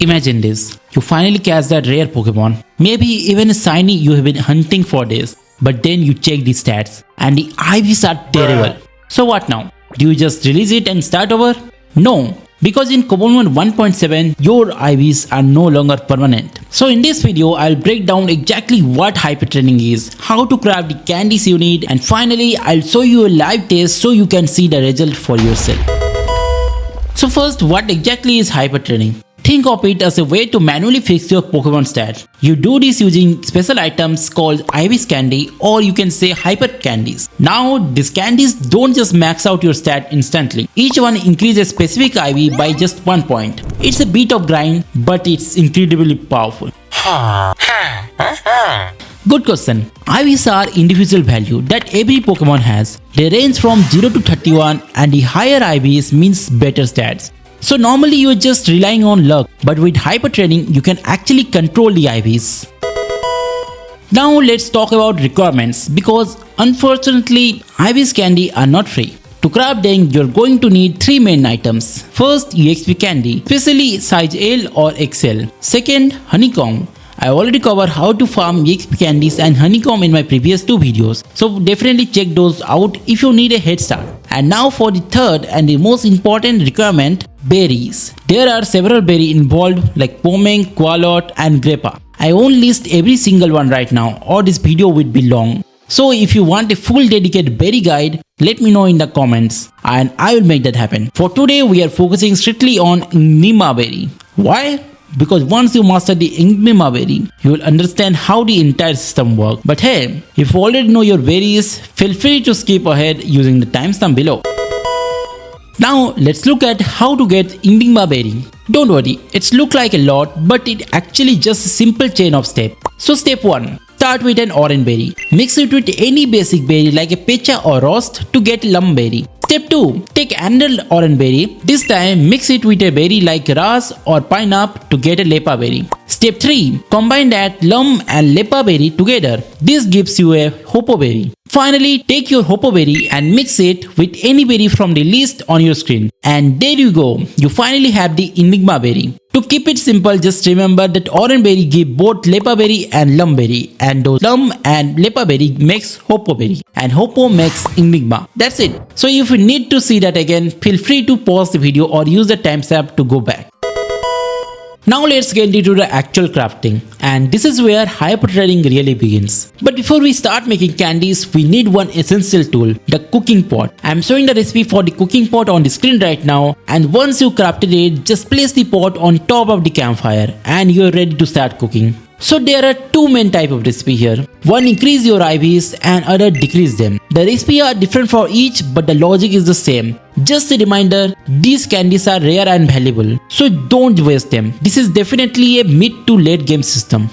Imagine this, you finally catch that rare Pokemon, maybe even a shiny you have been hunting for days, but then you check the stats and the IVs are terrible. So what now? Do you just release it and start over? No, because in Cobblemon 1.7 your IVs are no longer permanent. So in this video I'll break down exactly what hyper training is, how to craft the candies you need, and finally I'll show you a live test so you can see the result for yourself. So first, what exactly is hyper training? Think of it as a way to manually fix your Pokemon stat. You do this using special items called IV Candy, or you can say Hyper Candies. Now, these candies don't just max out your stat instantly. Each one increases specific IV by just 1 point. It's a bit of grind, but it's incredibly powerful. Good question. IVs are individual value that every Pokemon has. They range from 0 to 31 and the higher IVs means better stats. So normally you are just relying on luck, but with hyper training you can actually control the IVs. Now let's talk about requirements, because unfortunately IVs candy are not free. To craft them you're going to need 3 main items. First, EXP candy, especially size L or XL. Second, honeycomb. I already covered how to farm EXP candies and honeycomb in my previous 2 videos, so definitely check those out if you need a head start. And now for the third and the most important requirement, berries. There are several berries involved like pomeng, qualot and grappa. I won't list every single one right now or this video would be long. So if you want a full dedicated berry guide, let me know in the comments and I will make that happen. For today we are focusing strictly on Enigma Berry. Why? Because once you master the Enigma Berry, you will understand how the entire system works. But hey, if you already know your berries, feel free to skip ahead using the timestamp below. Now let's look at how to get Enigma Berry. Don't worry, it's look like a lot, but it actually just a simple chain of steps. So step 1. Start with an orange berry. Mix it with any basic berry like a pecha or roast to get lump berry. Step 2. Take another orange berry. This time mix it with a berry like ras or pineapple to get a lepa berry. Step 3. Combine that lump and lepa berry together. This gives you a hopo berry. Finally, take your hopo berry and mix it with any berry from the list on your screen. And there you go. You finally have the Enigma Berry. To keep it simple, just remember that orange berry give both lepa berry and lump berry, and those lump and lepa berry makes hopo berry, and hopo makes Enigma. That's it. So if you need to see that again, feel free to pause the video or use the timestamp to go back. Now let's get into the actual crafting, and this is where hyper training really begins. But before we start making candies, we need one essential tool, the cooking pot. I am showing the recipe for the cooking pot on the screen right now, and once you crafted it, just place the pot on top of the campfire and you are ready to start cooking. So there are 2 main types of recipe here. One increase your IVs and other decrease them. The recipe are different for each, but the logic is the same. Just a reminder, these candies are rare and valuable, so don't waste them. This is definitely a mid to late game system.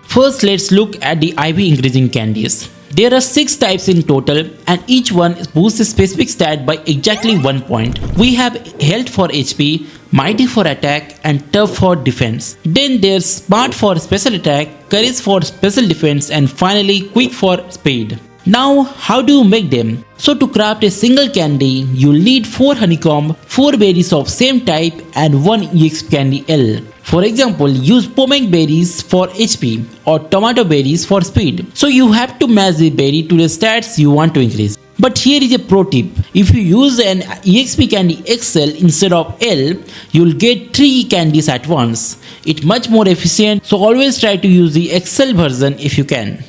First, let's look at the IV increasing candies. There are 6 types in total and each one boosts a specific stat by exactly 1 point. We have health for HP, mighty for attack and tough for defense. Then there's smart for special attack, courage for special defense and finally quick for speed. Now how do you make them? So to craft a single candy, you'll need 4 honeycomb, 4 berries of same type and 1 EXP candy L. For example, use pomeng berries for HP or tomato berries for speed. So you have to match the berry to the stats you want to increase. But here is a pro tip. If you use an EXP candy XL instead of L, you'll get 3 candies at once. It's much more efficient, so always try to use the XL version if you can.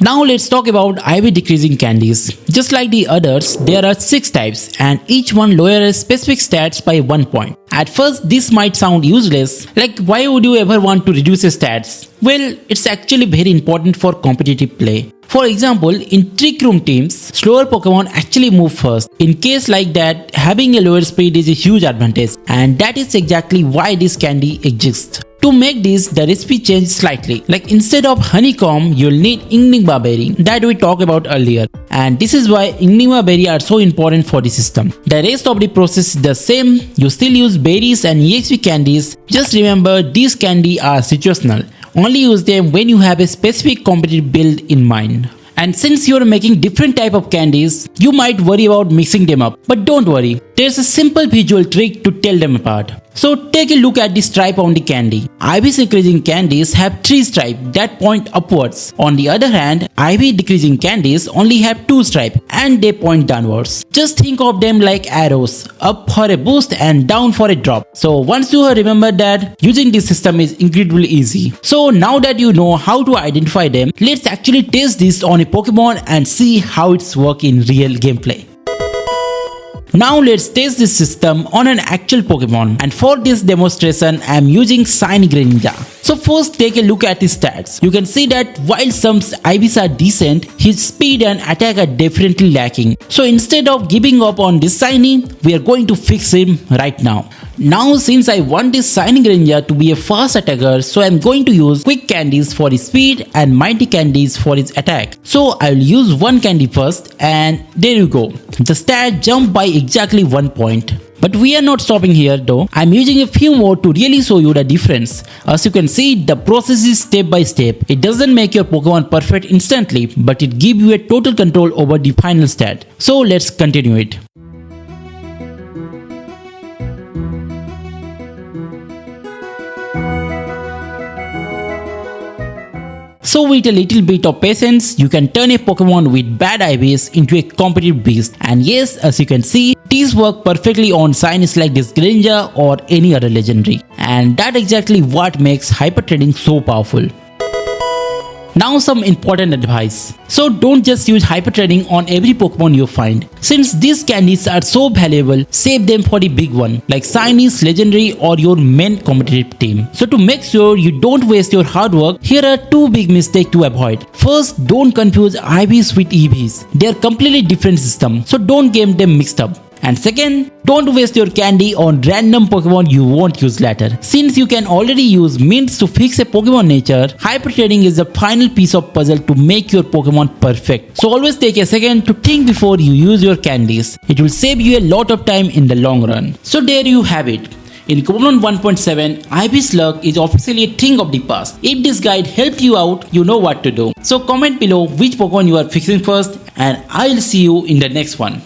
Now let's talk about IV decreasing candies. Just like the others, there are 6 types and each one lowers specific stats by 1 point. At first this might sound useless, like why would you ever want to reduce your stats? Well, it's actually very important for competitive play. For example, in trick room teams, slower Pokemon actually move first. In case like that, having a lower speed is a huge advantage, and that is exactly why this candy exists. To make this, the recipe changed slightly. Like instead of honeycomb, you'll need Enigma Berry that we talked about earlier. And this is why Enigma Berry are so important for the system. The rest of the process is the same. You still use berries and EXP candies. Just remember, these candy are situational. Only use them when you have a specific competitive build in mind. And since you are making different type of candies, you might worry about mixing them up. But don't worry, there's a simple visual trick to tell them apart. So take a look at the stripe on the candy. IV increasing candies have 3 stripes that point upwards. On the other hand, IV decreasing candies only have 2 stripes and they point downwards. Just think of them like arrows, up for a boost and down for a drop. So once you have remembered that, using this system is incredibly easy. So now that you know how to identify them, let's actually test this on a Pokemon and see how it's work in real gameplay. Now let's test this system on an actual Pokemon, and for this demonstration I am using Shiny Greninja. So first take a look at his stats. You can see that while some IVs are decent, his speed and attack are definitely lacking. So instead of giving up on this Shiny, we are going to fix him right now. Now since I want this Shiny Greninja to be a fast attacker, so I am going to use Quick Candies for his speed and Mighty Candies for his attack. So I will use one candy first, and there you go. The stat jumped by exactly 1 point. But we are not stopping here though. I am using a few more to really show you the difference. As you can see, the process is step by step. It doesn't make your Pokemon perfect instantly, but it gives you a total control over the final stat. So let's continue it. So with a little bit of patience, you can turn a Pokemon with bad IVs into a competitive beast. And yes, as you can see, these work perfectly on Shinies like this Greninja or any other legendary. And that's exactly what makes hyper trading so powerful. Now some important advice. So don't just use hyper trading on every Pokemon you find. Since these candies are so valuable, save them for the big one like Shinies, Legendary or your main competitive team. So to make sure you don't waste your hard work, here are 2 big mistakes to avoid. First, don't confuse IVs with EVs. They are completely different systems, so don't get them mixed up. And second, don't waste your candy on random Pokemon you won't use later. Since you can already use mints to fix a Pokemon nature, hyper trading is the final piece of puzzle to make your Pokemon perfect. So always take a second to think before you use your candies. It will save you a lot of time in the long run. So there you have it. In Cobblemon 1.7, IV's luck is officially a thing of the past. If this guide helped you out, you know what to do. So comment below which Pokemon you are fixing first, and I'll see you in the next one.